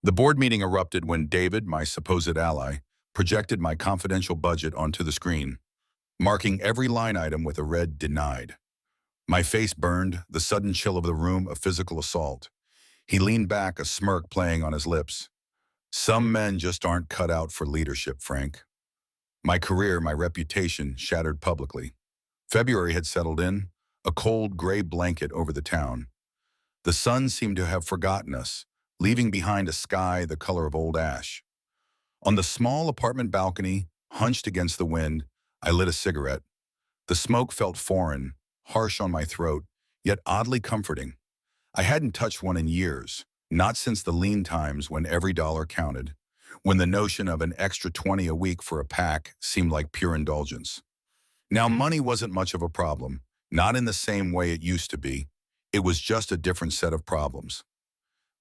The board meeting erupted when David, my supposed ally, projected my confidential budget onto the screen, marking every line item with a red denied. My face burned, the sudden chill of the room a physical assault. He leaned back, a smirk playing on his lips. Some men just aren't cut out for leadership, Frank. My career, my reputation, shattered publicly. February had settled in, a cold gray blanket over the town. The sun seemed to have forgotten us, leaving behind a sky the color of old ash. On the small apartment balcony, hunched against the wind, I lit a cigarette. The smoke felt foreign, harsh on my throat, yet oddly comforting. I hadn't touched one in years, not since the lean times when every dollar counted, when the notion of an extra 20 a week for a pack seemed like pure indulgence. Now, money wasn't much of a problem, not in the same way it used to be. It was just a different set of problems.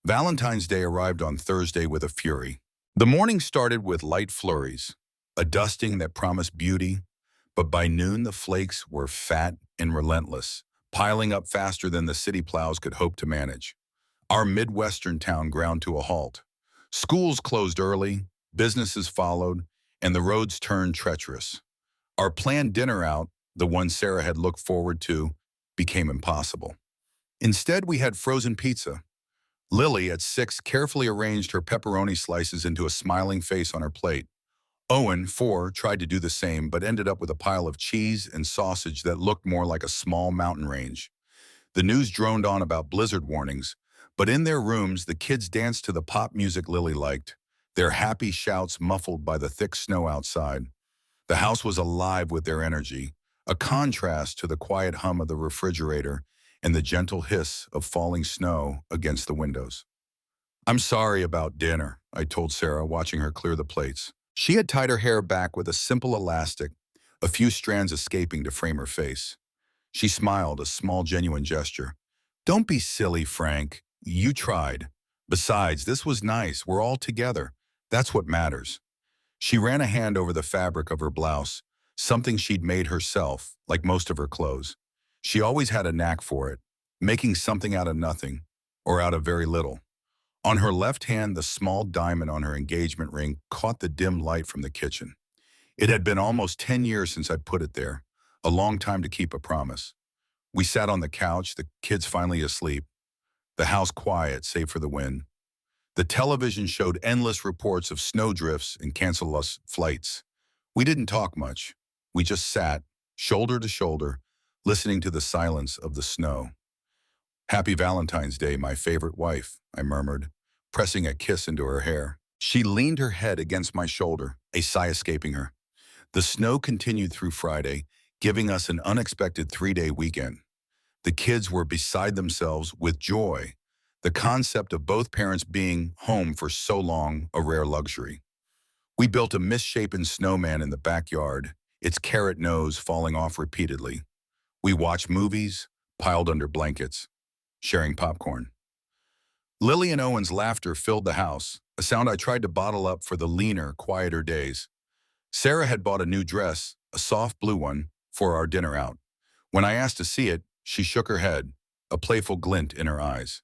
Valentine's Day arrived on Thursday with a fury. The morning started with light flurries, a dusting that promised beauty, but by noon the flakes were fat and relentless, piling up faster than the city plows could hope to manage. Our Midwestern town ground to a halt. Schools closed early, businesses followed, and the roads turned treacherous. Our planned dinner out, the one Sarah had looked forward to, became impossible. Instead, we had frozen pizza. Lily, at 6, carefully arranged her pepperoni slices into a smiling face on her plate. Owen, 4, tried to do the same but ended up with a pile of cheese and sausage that looked more like a small mountain range. The news droned on about blizzard warnings, but in their rooms the kids danced to the pop music Lily liked, their happy shouts muffled by the thick snow outside. The house was alive with their energy, a contrast to the quiet hum of the refrigerator and the gentle hiss of falling snow against the windows. "I'm sorry about dinner," I told Sarah, watching her clear the plates. She had tied her hair back with a simple elastic, a few strands escaping to frame her face. She smiled, a small, genuine gesture. "Don't be silly, Frank. You tried. Besides, this was nice. We're all together. That's what matters." She ran a hand over the fabric of her blouse, something she'd made herself, like most of her clothes. She always had a knack for it, making something out of nothing, or out of very little. On her left hand, the small diamond on her engagement ring caught the dim light from the kitchen. It had been almost 10 years since I'd put it there, a long time to keep a promise. We sat on the couch, the kids finally asleep, the house quiet save for the wind. The television showed endless reports of snowdrifts and canceled flights. We didn't talk much. We just sat, shoulder to shoulder, listening to the silence of the snow. "Happy Valentine's Day, my favorite wife," I murmured, pressing a kiss into her hair. She leaned her head against my shoulder, a sigh escaping her. The snow continued through Friday, giving us an unexpected 3-day weekend. The kids were beside themselves with joy, the concept of both parents being home for so long a rare luxury. We built a misshapen snowman in the backyard, its carrot nose falling off repeatedly. We watched movies, piled under blankets, sharing popcorn. Lily and Owen's laughter filled the house, a sound I tried to bottle up for the leaner, quieter days. Sarah had bought a new dress, a soft blue one, for our dinner out. When I asked to see it, she shook her head, a playful glint in her eyes.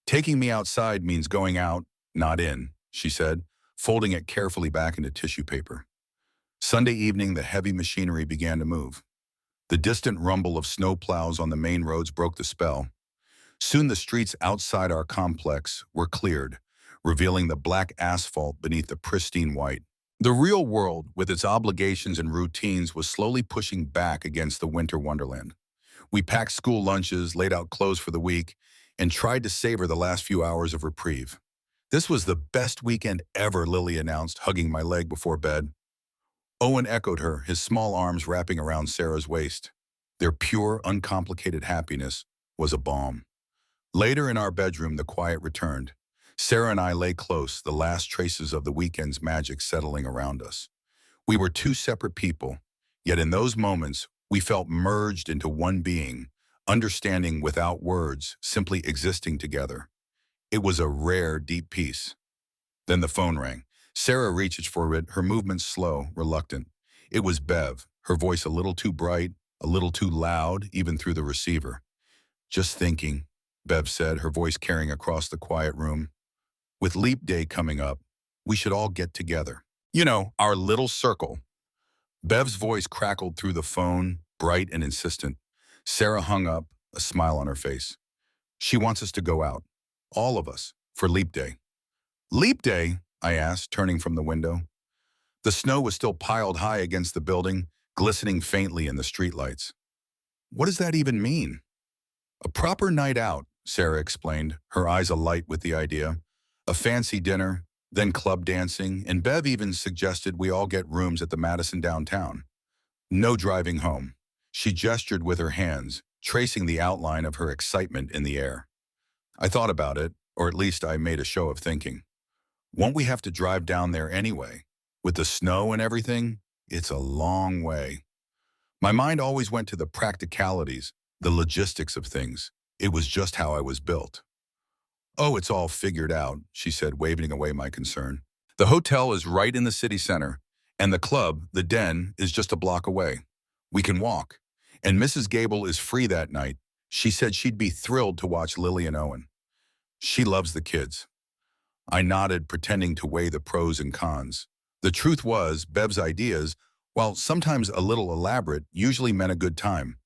"Taking me outside means going out, not in," she said, folding it carefully back into tissue paper. Sunday evening, the heavy machinery began to move. The distant rumble of snowplows on the main roads broke the spell. Soon the streets outside our complex were cleared, revealing the black asphalt beneath the pristine white. The real world, with its obligations and routines, was slowly pushing back against the winter wonderland. We packed school lunches, laid out clothes for the week, and tried to savor the last few hours of reprieve. "This was the best weekend ever," Lily announced, hugging my leg before bed. Owen echoed her, his small arms wrapping around Sarah's waist. Their pure, uncomplicated happiness was a balm. Later in our bedroom, the quiet returned. Sarah and I lay close, the last traces of the weekend's magic settling around us. We were two separate people, yet in those moments, we felt merged into one being, understanding without words, simply existing together. It was a rare, deep peace. Then the phone rang. Sarah reached for it, her movements slow, reluctant. It was Bev, her voice a little too bright, a little too loud, even through the receiver. "Just thinking," Bev said, her voice carrying across the quiet room. With Leap Day coming up, we should all get together. You know, our little circle. Bev's voice crackled through the phone, bright and insistent. Sarah hung up, a smile on her face. She wants us to go out. All of us, for Leap Day. Leap Day? I asked, turning from the window. The snow was still piled high against the building, glistening faintly in the streetlights. What does that even mean? A proper night out, Sarah explained, her eyes alight with the idea. A fancy dinner, then club dancing, and Bev even suggested we all get rooms at the Madison downtown. No driving home. She gestured with her hands, tracing the outline of her excitement in the air. I thought about it, or at least I made a show of thinking. Won't we have to drive down there anyway? With the snow and everything, it's a long way. My mind always went to the practicalities, the logistics of things. It was just how I was built. Oh, it's all figured out, she said, waving away my concern. The hotel is right in the city center, and the club, the Den, is just a block away. We can walk. And Mrs. Gable is free that night. She said she'd be thrilled to watch Lily and Owen. She loves the kids. I nodded, pretending to weigh the pros and cons. The truth was, Bev's ideas, while sometimes a little elaborate, usually meant a good time.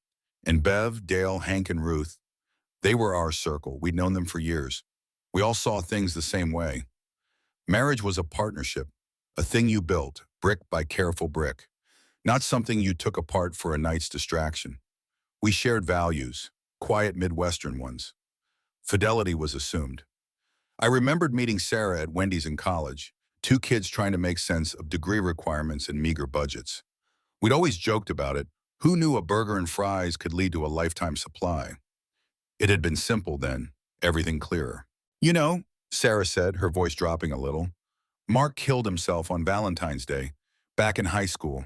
And Bev, Dale, Hank, and Ruth, they were our circle. We'd known them for years. We all saw things the same way. Marriage was a partnership, a thing you built, brick by careful brick, not something you took apart for a night's distraction. We shared values, quiet Midwestern ones. Fidelity was assumed. I remembered meeting Sarah at Wendy's in college, two kids trying to make sense of degree requirements and meager budgets. We'd always joked about it. Who knew a burger and fries could lead to a lifetime supply? It had been simple then, everything clearer. You know, Sarah said, her voice dropping a little, Mark killed himself on Valentine's Day, back in high school.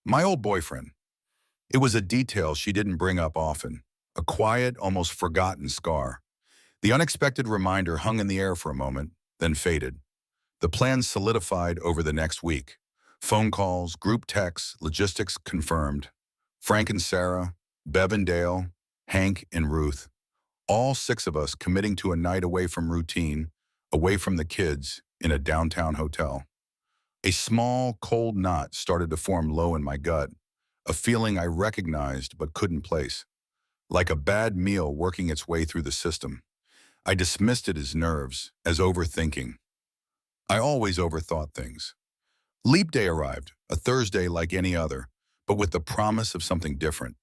My old boyfriend. It was a detail she didn't bring up often, a quiet, almost forgotten scar. The unexpected reminder hung in the air for a moment, then faded. The plans solidified over the next week. Phone calls, group texts, logistics confirmed. Frank and Sarah, Bev and Dale, Hank and Ruth. All six of us committing to a night away from routine, away from the kids, in a downtown hotel. A small, cold knot started to form low in my gut, a feeling I recognized but couldn't place. Like a bad meal working its way through the system. I dismissed it as nerves, as overthinking. I always overthought things. Leap Day arrived, a Thursday like any other, but with the promise of something different.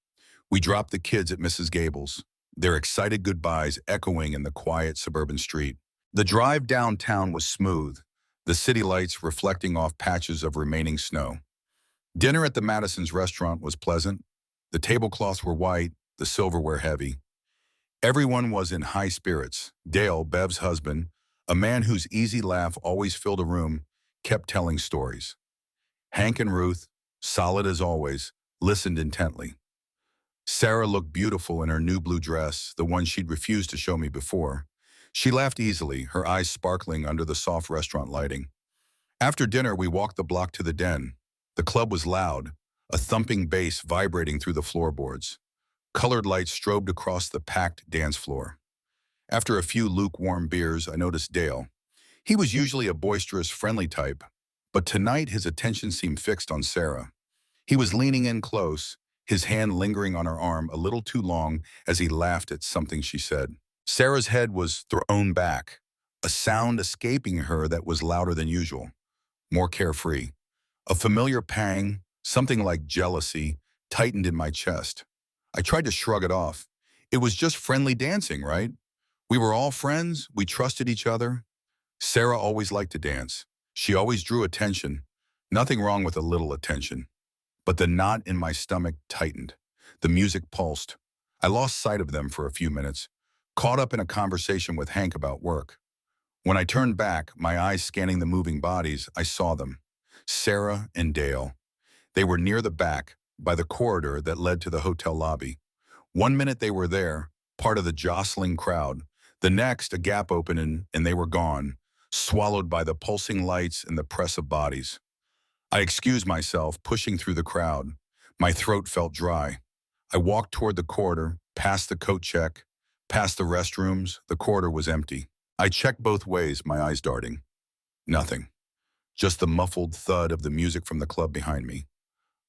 We dropped the kids at Mrs. Gable's, their excited goodbyes echoing in the quiet suburban street. The drive downtown was smooth, the city lights reflecting off patches of remaining snow. Dinner at the Madison's restaurant was pleasant. The tablecloths were white, the silverware heavy. Everyone was in high spirits. Dale, Bev's husband, a man whose easy laugh always filled a room, kept telling stories. Hank and Ruth, solid as always, listened intently. Sarah looked beautiful in her new blue dress, the one she'd refused to show me before. She laughed easily, her eyes sparkling under the soft restaurant lighting. After dinner, we walked the block to the Den. The club was loud, a thumping bass vibrating through the floorboards. Colored lights strobed across the packed dance floor. After a few lukewarm beers, I noticed Dale. He was usually a boisterous, friendly type, but tonight his attention seemed fixed on Sarah. He was leaning in close, his hand lingering on her arm a little too long as he laughed at something she said. Sarah's head was thrown back, a sound escaping her that was louder than usual, more carefree. A familiar pang, something like jealousy, tightened in my chest. I tried to shrug it off. It was just friendly dancing, right? We were all friends, we trusted each other. Sarah always liked to dance. She always drew attention. Nothing wrong with a little attention. But the knot in my stomach tightened. The music pulsed. I lost sight of them for a few minutes, caught up in a conversation with Hank about work. When I turned back, my eyes scanning the moving bodies, I saw them. Sarah and Dale. They were near the back, by the corridor that led to the hotel lobby. 1 minute they were there, part of the jostling crowd. The next, a gap opened and they were gone, swallowed by the pulsing lights and the press of bodies. I excused myself, pushing through the crowd. My throat felt dry. I walked toward the corridor, past the coat check, past the restrooms. The corridor was empty. I checked both ways, my eyes darting. Nothing. Just the muffled thud of the music from the club behind me.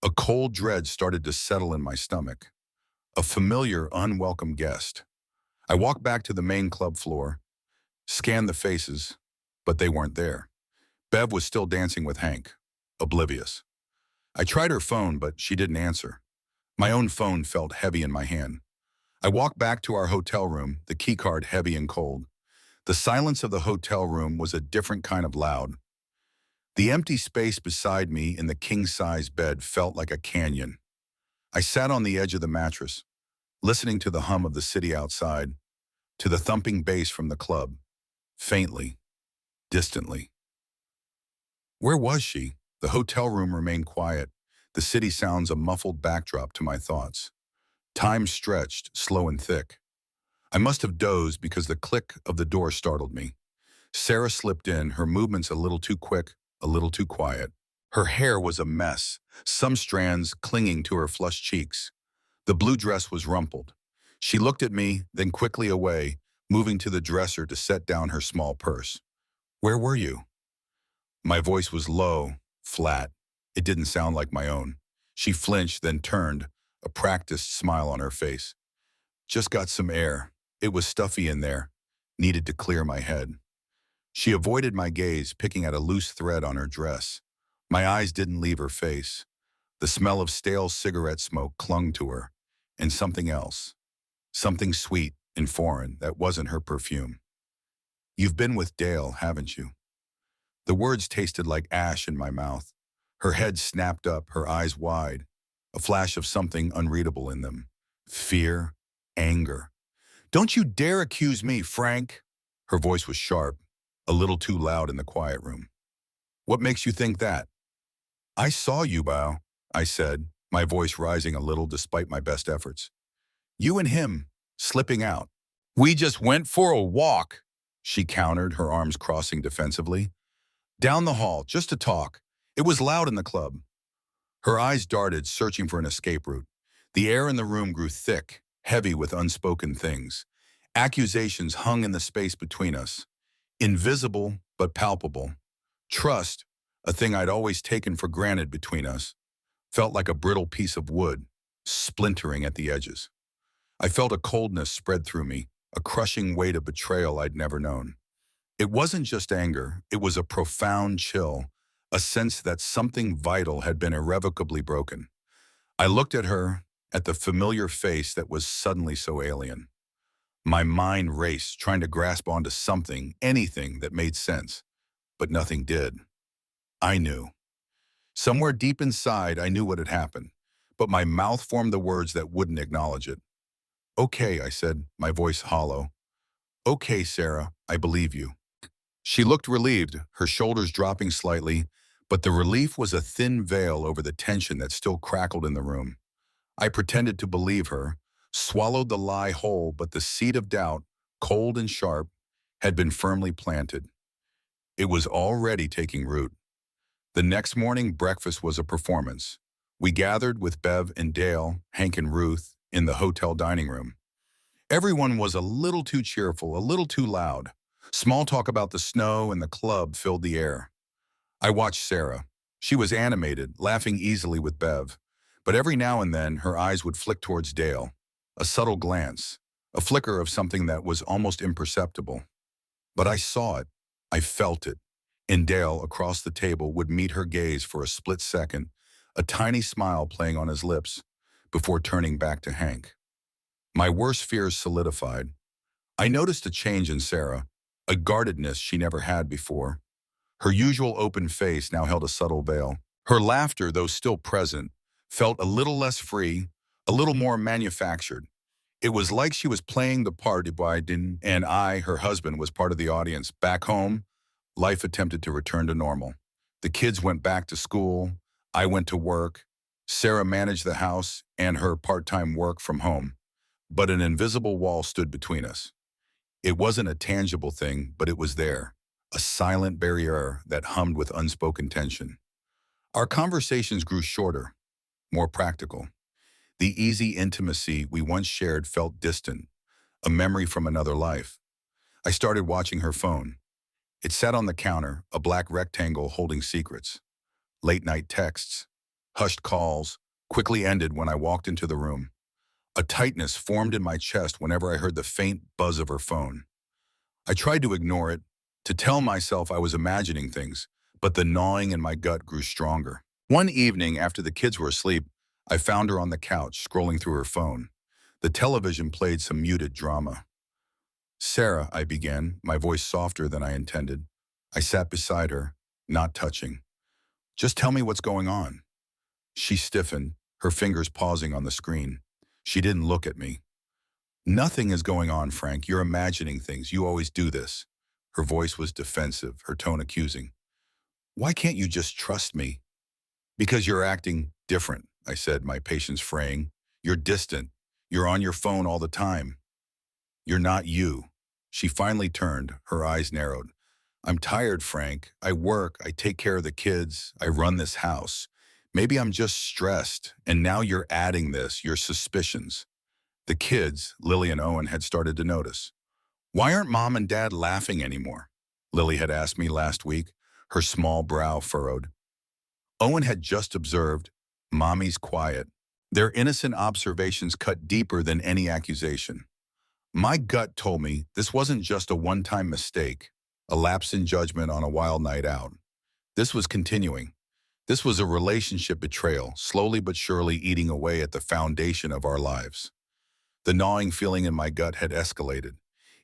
A cold dread started to settle in my stomach. A familiar, unwelcome guest. I walked back to the main club floor, scanned the faces, but they weren't there. Bev was still dancing with Hank, oblivious. I tried her phone, but she didn't answer. My own phone felt heavy in my hand. I walked back to our hotel room, the keycard heavy and cold. The silence of the hotel room was a different kind of loud. The empty space beside me in the king-size bed felt like a canyon. I sat on the edge of the mattress, listening to the hum of the city outside, to the thumping bass from the club, faintly, distantly. Where was she? The hotel room remained quiet, the city sounds a muffled backdrop to my thoughts. Time stretched, slow and thick. I must have dozed because the click of the door startled me. Sarah slipped in, her movements a little too quick, a little too quiet. Her hair was a mess, some strands clinging to her flushed cheeks. The blue dress was rumpled. She looked at me, then quickly away, moving to the dresser to set down her small purse. Where were you? My voice was low, flat. It didn't sound like my own. She flinched, then turned, a practiced smile on her face. Just got some air. It was stuffy in there. Needed to clear my head. She avoided my gaze, picking at a loose thread on her dress. My eyes didn't leave her face. The smell of stale cigarette smoke clung to her, and something else. Something sweet and foreign that wasn't her perfume. You've been with Dale, haven't you? The words tasted like ash in my mouth. Her head snapped up, her eyes wide, a flash of something unreadable in them. Fear, anger. Don't you dare accuse me, Frank. Her voice was sharp, a little too loud in the quiet room. What makes you think that? I saw you, Bao, I said, my voice rising a little despite my best efforts. You and him, slipping out. We just went for a walk, she countered, her arms crossing defensively. Down the hall, just to talk. It was loud in the club. Her eyes darted, searching for an escape route. The air in the room grew thick, heavy with unspoken things. Accusations hung in the space between us. Invisible, but palpable. Trust, a thing I'd always taken for granted between us, felt like a brittle piece of wood, splintering at the edges. I felt a coldness spread through me, a crushing weight of betrayal I'd never known. It wasn't just anger, it was a profound chill, a sense that something vital had been irrevocably broken. I looked at her, at the familiar face that was suddenly so alien. My mind raced, trying to grasp onto something, anything that made sense, but nothing did. I knew. Somewhere deep inside, I knew what had happened, but my mouth formed the words that wouldn't acknowledge it. Okay, I said, my voice hollow. Okay, Sarah, I believe you. She looked relieved, her shoulders dropping slightly, but the relief was a thin veil over the tension that still crackled in the room. I pretended to believe her, swallowed the lie whole, but the seed of doubt, cold and sharp, had been firmly planted. It was already taking root. The next morning, breakfast was a performance. We gathered with Bev and Dale, Hank and Ruth, in the hotel dining room. Everyone was a little too cheerful, a little too loud. Small talk about the snow and the club filled the air. I watched Sarah. She was animated, laughing easily with Bev. But every now and then, her eyes would flick towards Dale. A subtle glance, a flicker of something that was almost imperceptible. But I saw it. I felt it. And Dale, across the table, would meet her gaze for a split second, a tiny smile playing on his lips, before turning back to Hank. My worst fears solidified. I noticed a change in Sarah, a guardedness she never had before. Her usual open face now held a subtle veil. Her laughter, though still present, felt a little less free, a little more manufactured. It was like she was playing the part Biden and I, her husband, was part of the audience. Back home, life attempted to return to normal. The kids went back to school. I went to work. Sarah managed the house and her part-time work from home. But an invisible wall stood between us. It wasn't a tangible thing, but it was there, a silent barrier that hummed with unspoken tension. Our conversations grew shorter, more practical. The easy intimacy we once shared felt distant, a memory from another life. I started watching her phone. It sat on the counter, a black rectangle holding secrets. Late-night texts, hushed calls, quickly ended when I walked into the room. A tightness formed in my chest whenever I heard the faint buzz of her phone. I tried to ignore it, to tell myself I was imagining things, but the gnawing in my gut grew stronger. One evening, after the kids were asleep, I found her on the couch, scrolling through her phone. The television played some muted drama. "Sarah," I began, my voice softer than I intended. I sat beside her, not touching. "Just tell me what's going on." She stiffened, her fingers pausing on the screen. She didn't look at me. "Nothing is going on, Frank. You're imagining things. You always do this." Her voice was defensive, her tone accusing. "Why can't you just trust me?" "Because you're acting different," I said, my patience fraying. "You're distant. You're on your phone all the time. You're not you." She finally turned, her eyes narrowed. "I'm tired, Frank. I work, I take care of the kids, I run this house. Maybe I'm just stressed, and now you're adding this, your suspicions." The kids, Lily and Owen, had started to notice. "Why aren't Mom and Dad laughing anymore?" Lily had asked me last week, her small brow furrowed. Owen had just observed, "Mommy's quiet." Their innocent observations cut deeper than any accusation. My gut told me this wasn't just a one-time mistake, a lapse in judgment on a wild night out. This was continuing. This was a relationship betrayal, slowly but surely eating away at the foundation of our lives. The gnawing feeling in my gut had escalated.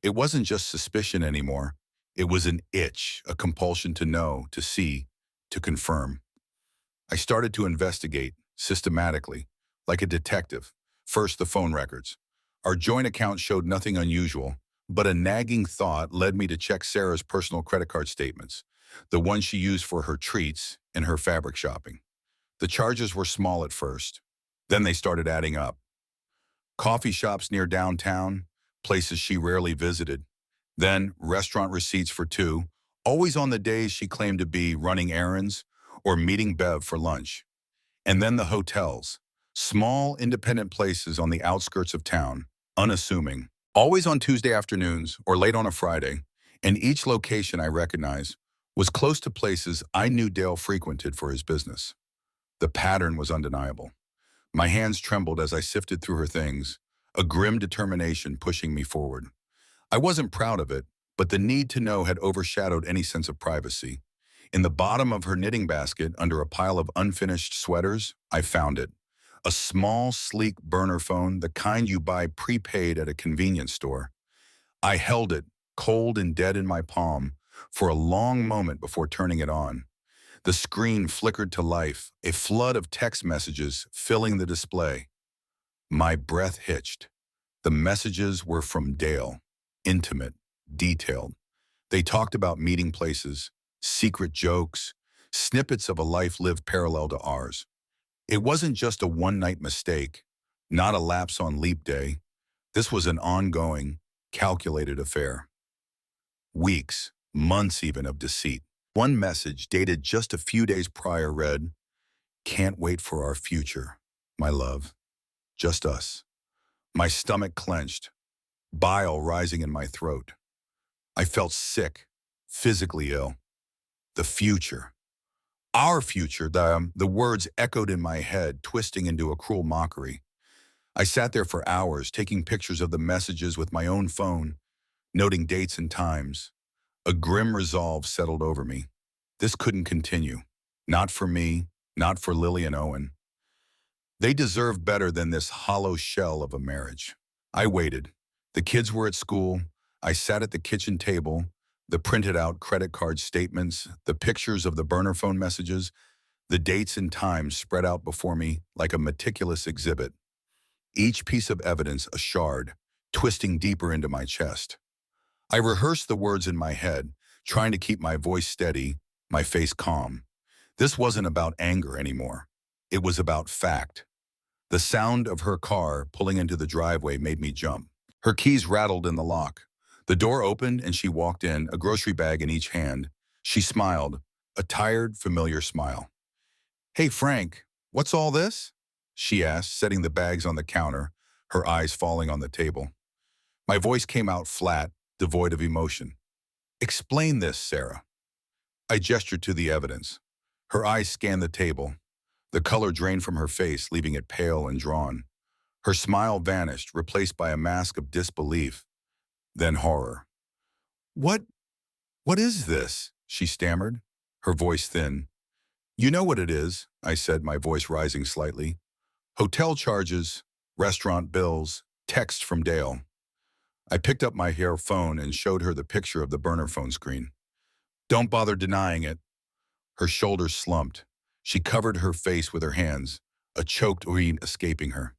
It wasn't just suspicion anymore. It was an itch, a compulsion to know, to see, to confirm. I started to investigate, systematically, like a detective. First, the phone records. Our joint account showed nothing unusual, but a nagging thought led me to check Sarah's personal credit card statements, the ones she used for her treats and her fabric shopping. The charges were small at first. Then they started adding up. Coffee shops near downtown, places she rarely visited. Then restaurant receipts for two, always on the days she claimed to be running errands or meeting Bev for lunch. And then the hotels, small independent places on the outskirts of town, unassuming, always on Tuesday afternoons or late on a Friday, and each location I recognized was close to places I knew Dale frequented for his business. The pattern was undeniable. My hands trembled as I sifted through her things, a grim determination pushing me forward. I wasn't proud of it, but the need to know had overshadowed any sense of privacy. In the bottom of her knitting basket, under a pile of unfinished sweaters, I found it. A small, sleek burner phone, the kind you buy prepaid at a convenience store. I held it, cold and dead in my palm, for a long moment before turning it on. The screen flickered to life, a flood of text messages filling the display. My breath hitched. The messages were from Dale, intimate, detailed. They talked about meeting places, secret jokes, snippets of a life lived parallel to ours. It wasn't just a one-night mistake, not a lapse on leap day. This was an ongoing, calculated affair. Weeks, months even of deceit. One message, dated just a few days prior, read, "Can't wait for our future, my love. Just us." My stomach clenched, bile rising in my throat. I felt sick, physically ill. The future. Our future, the words echoed in my head, twisting into a cruel mockery. I sat there for hours, taking pictures of the messages with my own phone, noting dates and times. A grim resolve settled over me. This couldn't continue. Not for me, not for Lily and Owen. They deserved better than this hollow shell of a marriage. I waited. The kids were at school. I sat at the kitchen table, the printed out credit card statements, the pictures of the burner phone messages, the dates and times spread out before me like a meticulous exhibit. Each piece of evidence a shard, twisting deeper into my chest. I rehearsed the words in my head, trying to keep my voice steady, my face calm. This wasn't about anger anymore. It was about fact. The sound of her car pulling into the driveway made me jump. Her keys rattled in the lock. The door opened and she walked in, a grocery bag in each hand. She smiled, a tired, familiar smile. "Hey, Frank, what's all this?" she asked, setting the bags on the counter, her eyes falling on the table. My voice came out flat, devoid of emotion. Explain this, Sarah. I gestured to the evidence. Her eyes scanned the table. The color drained from her face, leaving it pale and drawn. Her smile vanished, replaced by a mask of disbelief, then horror. What? What is this? She stammered, her voice thin. You know what it is, I said, my voice rising slightly. Hotel charges, restaurant bills, text from Dale. I picked up my hair phone and showed her the picture of the burner phone screen. Don't bother denying it. Her shoulders slumped. She covered her face with her hands, a choked urine escaping her.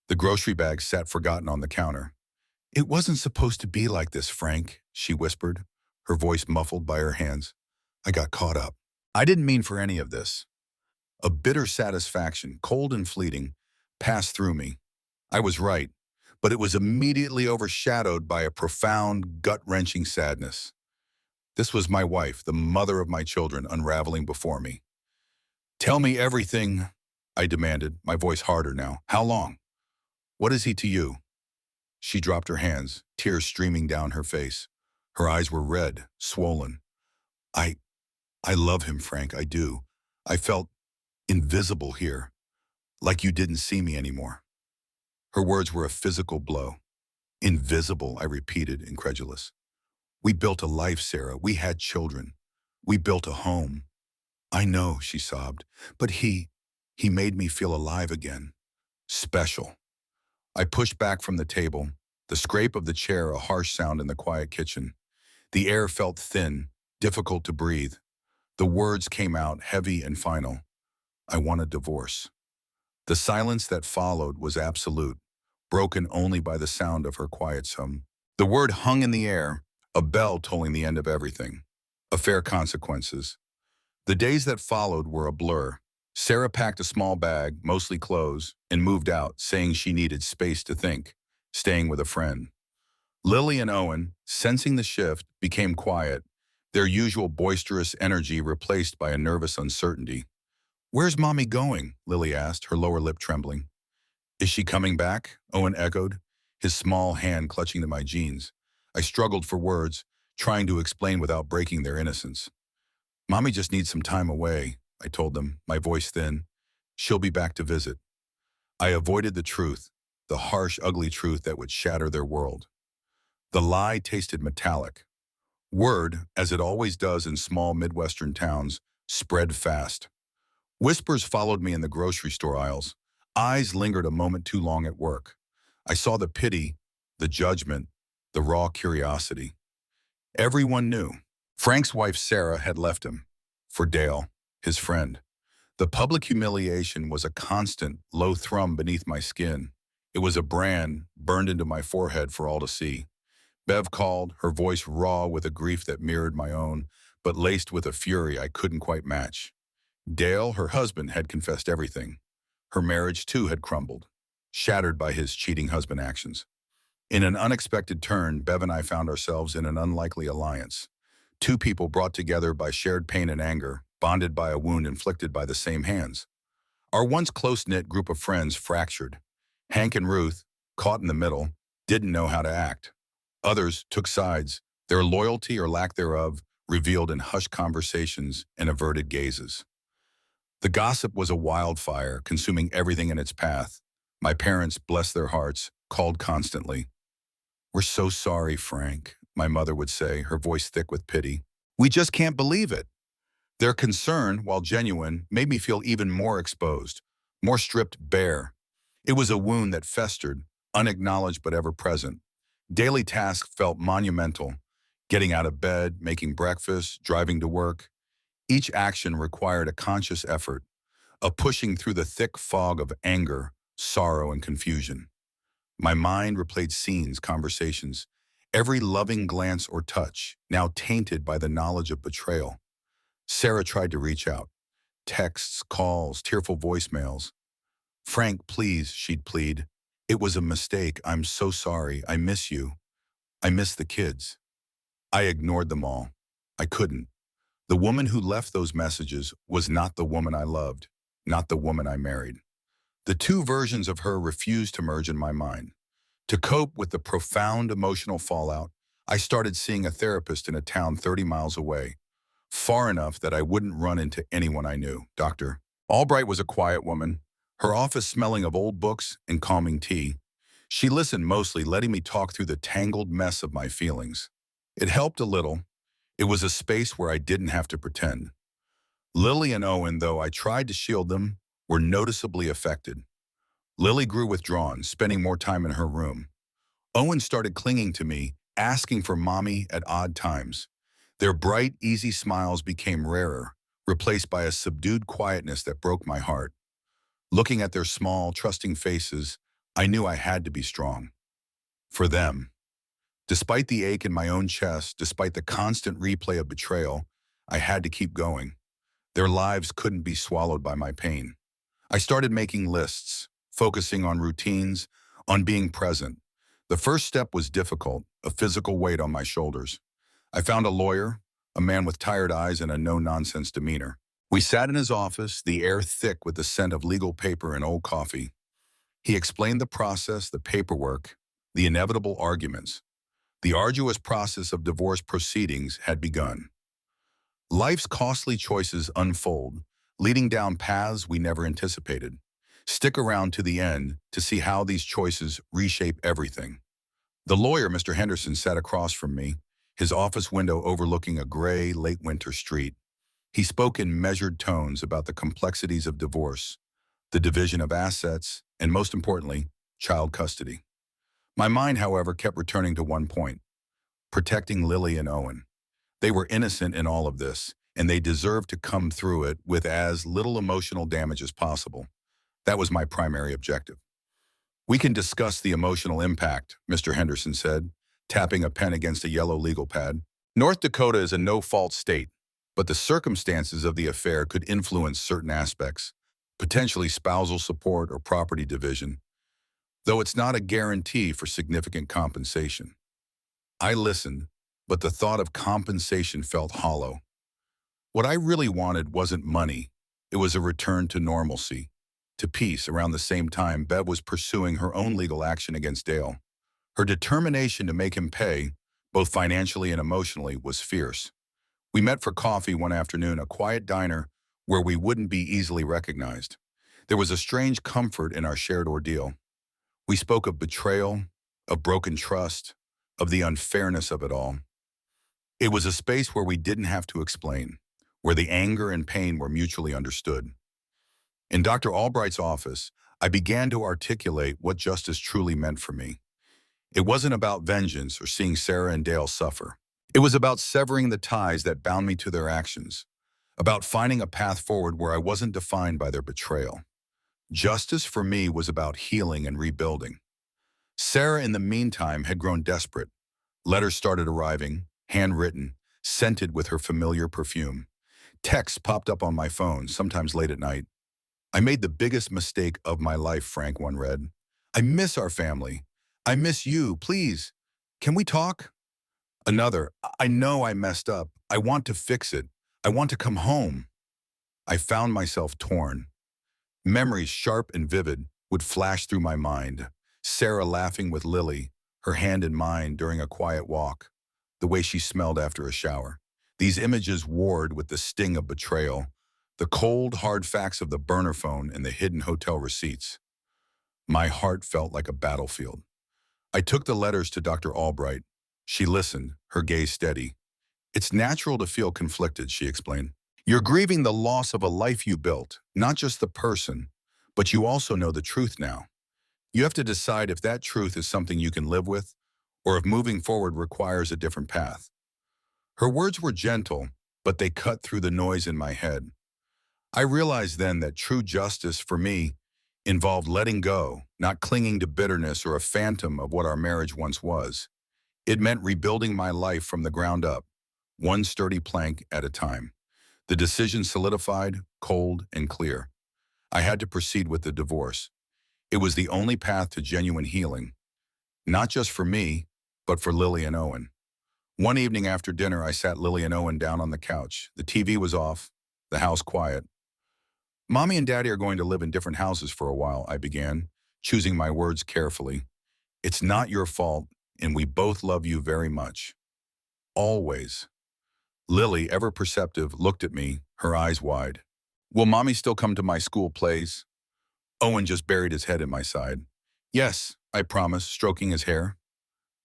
The grocery bag sat forgotten on the counter. It wasn't supposed to be like this, Frank, she whispered, her voice muffled by her hands. I got caught up. I didn't mean for any of this. A bitter satisfaction, cold and fleeting, passed through me. I was right, but it was immediately overshadowed by a profound, gut-wrenching sadness. This was my wife, the mother of my children, unraveling before me. Tell me everything, I demanded, my voice harder now. How long? What is he to you? She dropped her hands, tears streaming down her face. Her eyes were red, swollen. I love him, Frank, I do. I felt invisible here, like you didn't see me anymore. Her words were a physical blow. Invisible, I repeated, incredulous. We built a life, Sarah. We had children. We built a home. I know, she sobbed, but he made me feel alive again. Special. I pushed back from the table, the scrape of the chair a harsh sound in the quiet kitchen. The air felt thin, difficult to breathe. The words came out heavy and final. I want a divorce. The silence that followed was absolute, broken only by the sound of her quiet hum. The word hung in the air, a bell tolling the end of everything. Affair consequences. The days that followed were a blur. Sarah packed a small bag, mostly clothes, and moved out, saying she needed space to think, staying with a friend. Lily and Owen, sensing the shift, became quiet, their usual boisterous energy replaced by a nervous uncertainty. Where's Mommy going? Lily asked, her lower lip trembling. Is she coming back? Owen echoed, his small hand clutching at my jeans. I struggled for words, trying to explain without breaking their innocence. Mommy just needs some time away, I told them, my voice thin. She'll be back to visit. I avoided the truth, the harsh, ugly truth that would shatter their world. The lie tasted metallic. Word, as it always does in small Midwestern towns, spread fast. Whispers followed me in the grocery store aisles. Eyes lingered a moment too long at work. I saw the pity, the judgment, the raw curiosity. Everyone knew. Frank's wife Sarah had left him. For Dale, his friend. The public humiliation was a constant, low thrum beneath my skin. It was a brand burned into my forehead for all to see. Bev called, her voice raw with a grief that mirrored my own, but laced with a fury I couldn't quite match. Dale, her husband, had confessed everything. Her marriage, too, had crumbled, shattered by his cheating husband actions. In an unexpected turn, Bev and I found ourselves in an unlikely alliance. Two people brought together by shared pain and anger, bonded by a wound inflicted by the same hands. Our once close-knit group of friends fractured. Hank and Ruth, caught in the middle, didn't know how to act. Others took sides, their loyalty or lack thereof revealed in hushed conversations and averted gazes. The gossip was a wildfire, consuming everything in its path. My parents, bless their hearts, called constantly. We're so sorry, Frank, my mother would say, her voice thick with pity. We just can't believe it. Their concern, while genuine, made me feel even more exposed, more stripped bare. It was a wound that festered, unacknowledged but ever present. Daily tasks felt monumental, getting out of bed, making breakfast, driving to work. Each action required a conscious effort, a pushing through the thick fog of anger, sorrow, and confusion. My mind replayed scenes, conversations, every loving glance or touch, now tainted by the knowledge of betrayal. Sarah tried to reach out. Texts, calls, tearful voicemails. Frank, please, she'd plead. It was a mistake. I'm so sorry. I miss you. I miss the kids. I ignored them all. I couldn't. The woman who left those messages was not the woman I loved, not the woman I married. The two versions of her refused to merge in my mind. To cope with the profound emotional fallout, I started seeing a therapist in a town 30 miles away, far enough that I wouldn't run into anyone I knew. Dr. Albright was a quiet woman, her office smelling of old books and calming tea. She listened mostly, letting me talk through the tangled mess of my feelings. It helped a little. It was a space where I didn't have to pretend. Lily and Owen, though I tried to shield them, were noticeably affected. Lily grew withdrawn, spending more time in her room. Owen started clinging to me, asking for mommy at odd times. Their bright, easy smiles became rarer, replaced by a subdued quietness that broke my heart. Looking at their small, trusting faces, I knew I had to be strong. For them. Despite the ache in my own chest, despite the constant replay of betrayal, I had to keep going. Their lives couldn't be swallowed by my pain. I started making lists, focusing on routines, on being present. The first step was difficult, a physical weight on my shoulders. I found a lawyer, a man with tired eyes and a no-nonsense demeanor. We sat in his office, the air thick with the scent of legal paper and old coffee. He explained the process, the paperwork, the inevitable arguments. The arduous process of divorce proceedings had begun. Life's costly choices unfold, leading down paths we never anticipated. Stick around to the end to see how these choices reshape everything. The lawyer, Mr. Henderson, sat across from me, his office window overlooking a gray, late winter street. He spoke in measured tones about the complexities of divorce, the division of assets, and most importantly, child custody. My mind, however, kept returning to one point: protecting Lily and Owen. They were innocent in all of this, and they deserved to come through it with as little emotional damage as possible. That was my primary objective. "We can discuss the emotional impact," Mr. Henderson said, tapping a pen against a yellow legal pad. "North Dakota is a no-fault state, but the circumstances of the affair could influence certain aspects, potentially spousal support or property division, though it's not a guarantee for significant compensation." I listened, but the thought of compensation felt hollow. What I really wanted wasn't money. It was a return to normalcy, to peace. Around the same time, Bev was pursuing her own legal action against Dale. Her determination to make him pay, both financially and emotionally, was fierce. We met for coffee one afternoon, a quiet diner where we wouldn't be easily recognized. There was a strange comfort in our shared ordeal. We spoke of betrayal, of broken trust, of the unfairness of it all. It was a space where we didn't have to explain, where the anger and pain were mutually understood. In Dr. Albright's office, I began to articulate what justice truly meant for me. It wasn't about vengeance or seeing Sarah and Dale suffer. It was about severing the ties that bound me to their actions, about finding a path forward where I wasn't defined by their betrayal. Justice for me was about healing and rebuilding. Sarah, in the meantime, had grown desperate. Letters started arriving, handwritten, scented with her familiar perfume. Texts popped up on my phone, sometimes late at night. "I made the biggest mistake of my life," Frank, one read. "I miss our family. I miss you. Please, can we talk?" Another, "I know I messed up. I want to fix it. I want to come home." I found myself torn. Memories, sharp and vivid, would flash through my mind. Sarah laughing with Lily, her hand in mine during a quiet walk, the way she smelled after a shower. These images warred with the sting of betrayal, the cold, hard facts of the burner phone and the hidden hotel receipts. My heart felt like a battlefield. I took the letters to Dr. Albright. She listened, her gaze steady. "It's natural to feel conflicted," she explained. "You're grieving the loss of a life you built, not just the person, but you also know the truth now. You have to decide if that truth is something you can live with, or if moving forward requires a different path." Her words were gentle, but they cut through the noise in my head. I realized then that true justice for me involved letting go, not clinging to bitterness or a phantom of what our marriage once was. It meant rebuilding my life from the ground up, one sturdy plank at a time. The decision solidified, cold and clear. I had to proceed with the divorce. It was the only path to genuine healing, not just for me, but for Lily and Owen. One evening after dinner, I sat Lily and Owen down on the couch. The TV was off, the house quiet. "Mommy and Daddy are going to live in different houses for a while," I began, choosing my words carefully. "It's not your fault, and we both love you very much. always. Lily, ever perceptive, looked at me, her eyes wide. Will mommy still come to my school plays? Owen just buried his head in my side. Yes, I promised, stroking his hair.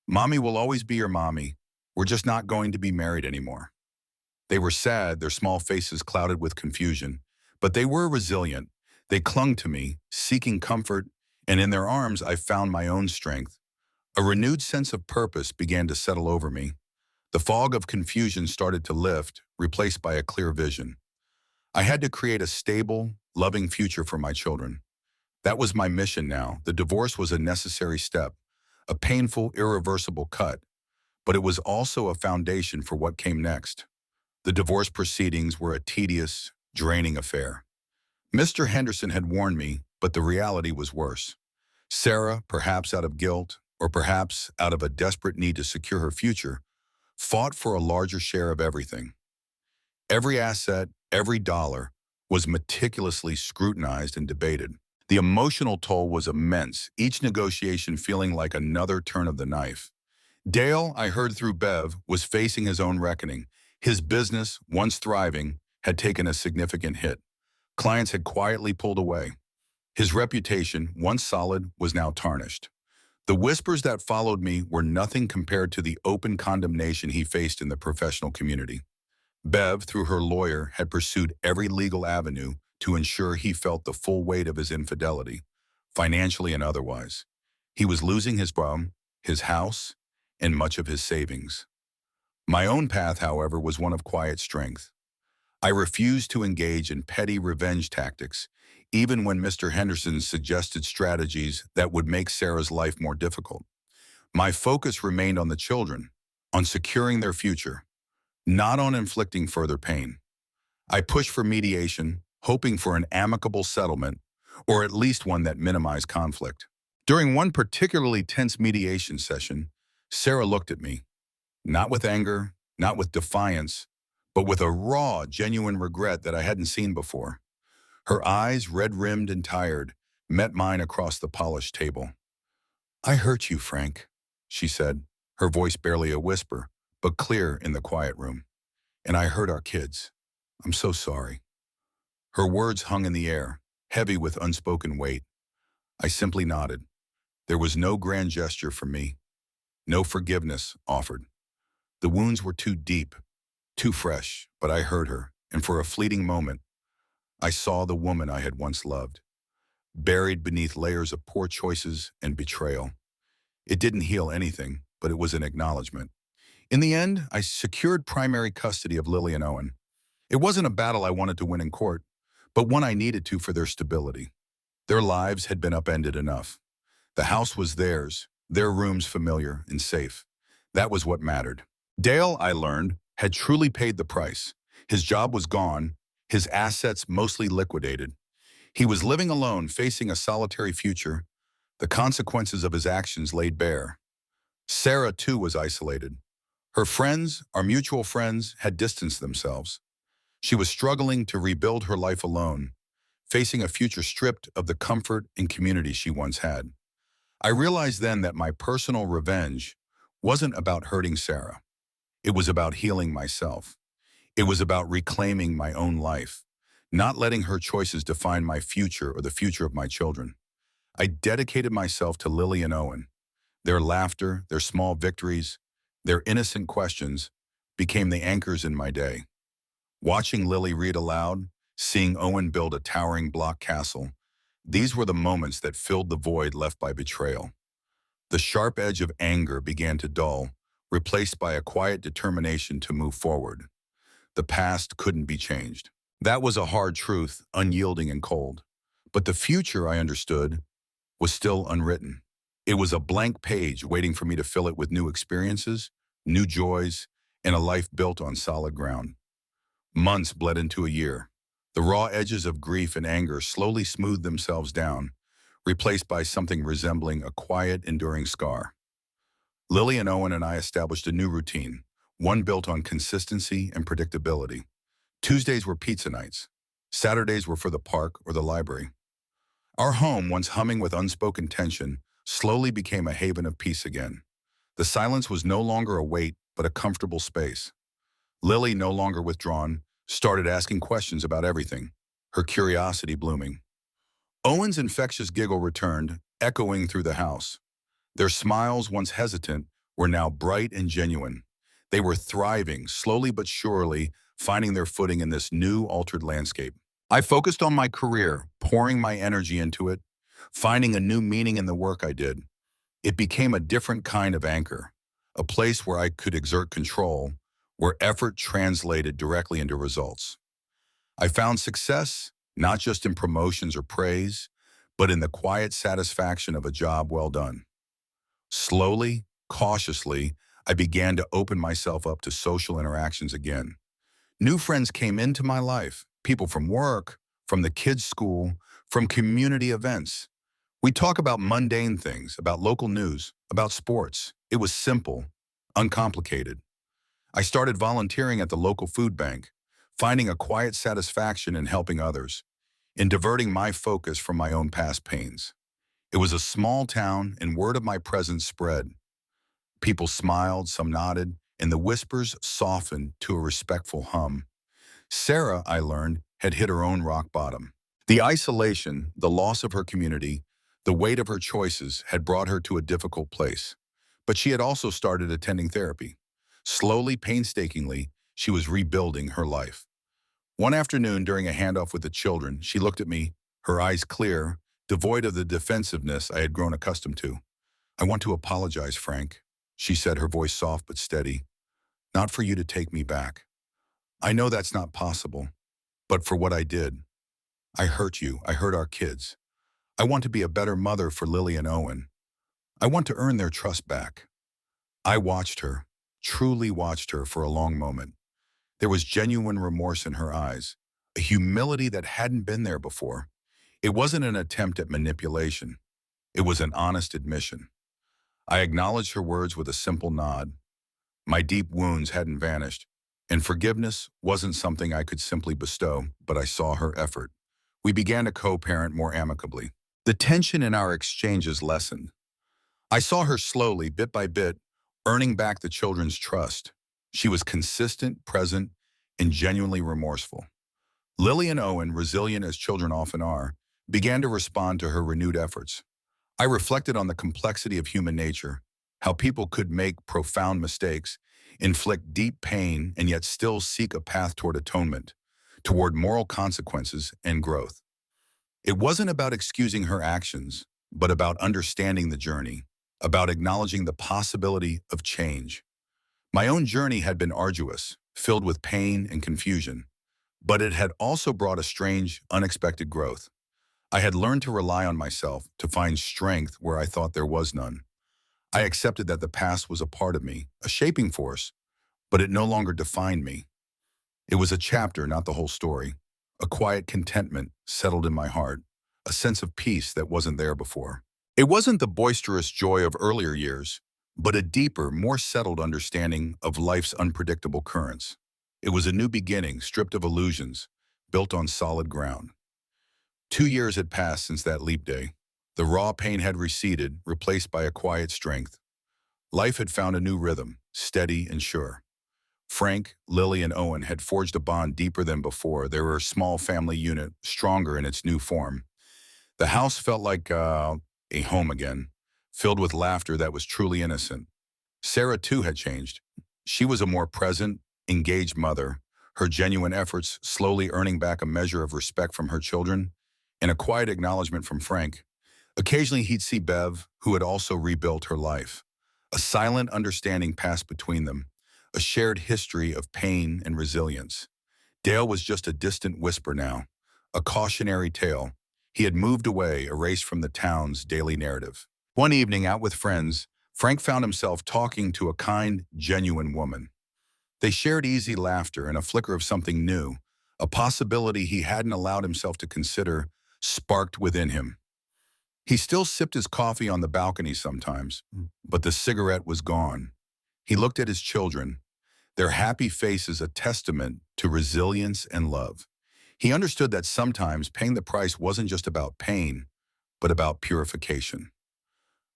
Mommy will always be your mommy. We're just not going to be married anymore. They were sad, their small faces clouded with confusion, but they were resilient. They clung to me, seeking comfort, and in their arms I found my own strength. A renewed sense of purpose began to settle over me. The fog of confusion started to lift, replaced by a clear vision. I had to create a stable, loving future for my children. That was my mission now. The divorce was a necessary step, a painful, irreversible cut, but it was also a foundation for what came next. The divorce proceedings were a tedious, draining affair. Mr. Henderson had warned me, but the reality was worse. Sarah, perhaps out of guilt, or perhaps out of a desperate need to secure her future, fought for a larger share of everything. Every asset, every dollar, was meticulously scrutinized and debated. The emotional toll was immense, each negotiation feeling like another turn of the knife. Dale, I heard through Bev, was facing his own reckoning. His business, once thriving, had taken a significant hit. Clients had quietly pulled away. His reputation, once solid, was now tarnished. The whispers that followed me were nothing compared to the open condemnation he faced in the professional community. Bev, through her lawyer, had pursued every legal avenue to ensure he felt the full weight of his infidelity, financially and otherwise. He was losing his home, his house, and much of his savings. My own path, however, was one of quiet strength. I refused to engage in petty revenge tactics, even when Mr. Henderson suggested strategies that would make Sarah's life more difficult. My focus remained on the children, on securing their future, not on inflicting further pain. I pushed for mediation, hoping for an amicable settlement, or at least one that minimized conflict. During one particularly tense mediation session, Sarah looked at me, not with anger, not with defiance, but with a raw, genuine regret that I hadn't seen before. Her eyes, red-rimmed and tired, met mine across the polished table. "I hurt you, Frank," she said, her voice barely a whisper, but clear in the quiet room. "And I hurt our kids. I'm so sorry." Her words hung in the air, heavy with unspoken weight. I simply nodded. There was no grand gesture from me, no forgiveness offered. The wounds were too deep, too fresh, but I heard her, and for a fleeting moment, I saw the woman I had once loved, buried beneath layers of poor choices and betrayal. It didn't heal anything, but it was an acknowledgement. In the end, I secured primary custody of Lily and Owen. It wasn't a battle I wanted to win in court, but one I needed to for their stability. Their lives had been upended enough. The house was theirs, their rooms familiar and safe. That was what mattered. Dale, I learned, had truly paid the price. His job was gone, his assets mostly liquidated. He was living alone, facing a solitary future, the consequences of his actions laid bare. Sarah, too, was isolated. Her friends, our mutual friends, had distanced themselves. She was struggling to rebuild her life alone, facing a future stripped of the comfort and community she once had. I realized then that my personal revenge wasn't about hurting Sarah. It was about healing myself. It was about reclaiming my own life, not letting her choices define my future or the future of my children. I dedicated myself to Lily and Owen. Their laughter, their small victories, their innocent questions became the anchors in my day. Watching Lily read aloud, seeing Owen build a towering block castle, these were the moments that filled the void left by betrayal. The sharp edge of anger began to dull, replaced by a quiet determination to move forward. The past couldn't be changed. That was a hard truth, unyielding and cold. But the future, I understood, was still unwritten. It was a blank page waiting for me to fill it with new experiences, new joys, and a life built on solid ground. Months bled into a year. The raw edges of grief and anger slowly smoothed themselves down, replaced by something resembling a quiet, enduring scar. Lily and Owen and I established a new routine, one built on consistency and predictability. Tuesdays were pizza nights. Saturdays were for the park or the library. Our home, once humming with unspoken tension, slowly became a haven of peace again. The silence was no longer a weight, but a comfortable space. Lily, no longer withdrawn, started asking questions about everything, her curiosity blooming. Owen's infectious giggle returned, echoing through the house. Their smiles, once hesitant, were now bright and genuine. They were thriving, slowly but surely, finding their footing in this new, altered landscape. I focused on my career, pouring my energy into it, finding a new meaning in the work I did. It became a different kind of anchor, a place where I could exert control, where effort translated directly into results. I found success not just in promotions or praise, but in the quiet satisfaction of a job well done. Slowly, cautiously, I began to open myself up to social interactions again. New friends came into my life, people from work, from the kids' school, from community events. We talk about mundane things, about local news, about sports. It was simple, uncomplicated. I started volunteering at the local food bank, finding a quiet satisfaction in helping others, in diverting my focus from my own past pains. It was a small town, and word of my presence spread. People smiled, some nodded, and the whispers softened to a respectful hum. Sarah, I learned, had hit her own rock bottom. The isolation, the loss of her community, the weight of her choices had brought her to a difficult place. But she had also started attending therapy. Slowly, painstakingly, she was rebuilding her life. One afternoon, during a handoff with the children, she looked at me, her eyes clear, devoid of the defensiveness I had grown accustomed to. "I want to apologize, Frank," she said, her voice soft but steady. "Not for you to take me back. I know that's not possible, but for what I did. I hurt you. I hurt our kids. I want to be a better mother for Lily and Owen. I want to earn their trust back." I watched her, truly watched her for a long moment. There was genuine remorse in her eyes, a humility that hadn't been there before. It wasn't an attempt at manipulation. It was an honest admission. I acknowledged her words with a simple nod. My deep wounds hadn't vanished, and forgiveness wasn't something I could simply bestow, but I saw her effort. We began to co-parent more amicably. The tension in our exchanges lessened. I saw her slowly, bit by bit, earning back the children's trust. She was consistent, present, and genuinely remorseful. Lily and Owen, resilient as children often are, began to respond to her renewed efforts. I reflected on the complexity of human nature, how people could make profound mistakes, inflict deep pain, and yet still seek a path toward atonement, toward moral consequences and growth. It wasn't about excusing her actions, but about understanding the journey, about acknowledging the possibility of change. My own journey had been arduous, filled with pain and confusion, but it had also brought a strange, unexpected growth. I had learned to rely on myself, to find strength where I thought there was none. I accepted that the past was a part of me, a shaping force, but it no longer defined me. It was a chapter, not the whole story. A quiet contentment settled in my heart, a sense of peace that wasn't there before. It wasn't the boisterous joy of earlier years, but a deeper, more settled understanding of life's unpredictable currents. It was a new beginning, stripped of illusions, built on solid ground. 2 years had passed since that leap day. The raw pain had receded, replaced by a quiet strength. Life had found a new rhythm, steady and sure. Frank, Lily, and Owen had forged a bond deeper than before. They were a small family unit, stronger in its new form. The house felt like a home again, filled with laughter that was truly innocent. Sarah, too, had changed. She was a more present, engaged mother, her genuine efforts slowly earning back a measure of respect from her children and a quiet acknowledgement from Frank. Occasionally, he'd see Bev, who had also rebuilt her life. A silent understanding passed between them, a shared history of pain and resilience. Dale was just a distant whisper now, a cautionary tale. He had moved away, erased from the town's daily narrative. One evening, out with friends, Frank found himself talking to a kind, genuine woman. They shared easy laughter and a flicker of something new, a possibility he hadn't allowed himself to consider, sparked within him. He still sipped his coffee on the balcony sometimes, but the cigarette was gone. He looked at his children, their happy faces a testament to resilience and love. He understood that sometimes paying the price wasn't just about pain, but about purification.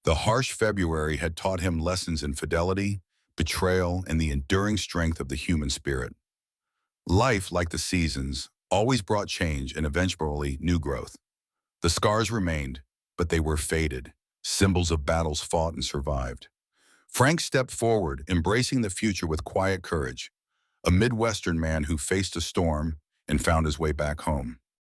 The harsh February had taught him lessons in fidelity, betrayal, and the enduring strength of the human spirit. Life, like the seasons, always brought change and eventually new growth. The scars remained, but they were faded, symbols of battles fought and survived. Frank stepped forward, embracing the future with quiet courage, a Midwestern man who faced a storm and found his way back home.